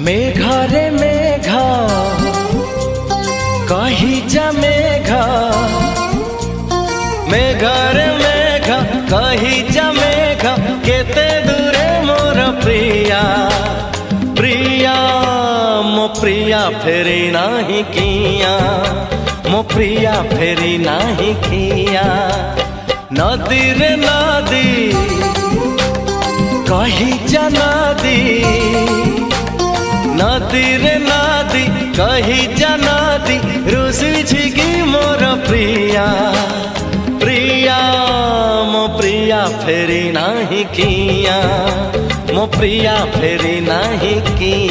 मेघारे मेघा कही जा मेघा, मेघारे मेघा कही जा मेघा, केते दूरे मोर प्रिया प्रिया मो प्रिया फेरी नाही किया, मो प्रिया फेरी नाही किया। नदी रे नदी कही जा नदी, नदी रे नदी कही जा नदी, रुसी छिगी मोर प्रिया प्रिया मो प्रिया फेरी नाही किया, मो प्रिया फेरी नाही किया।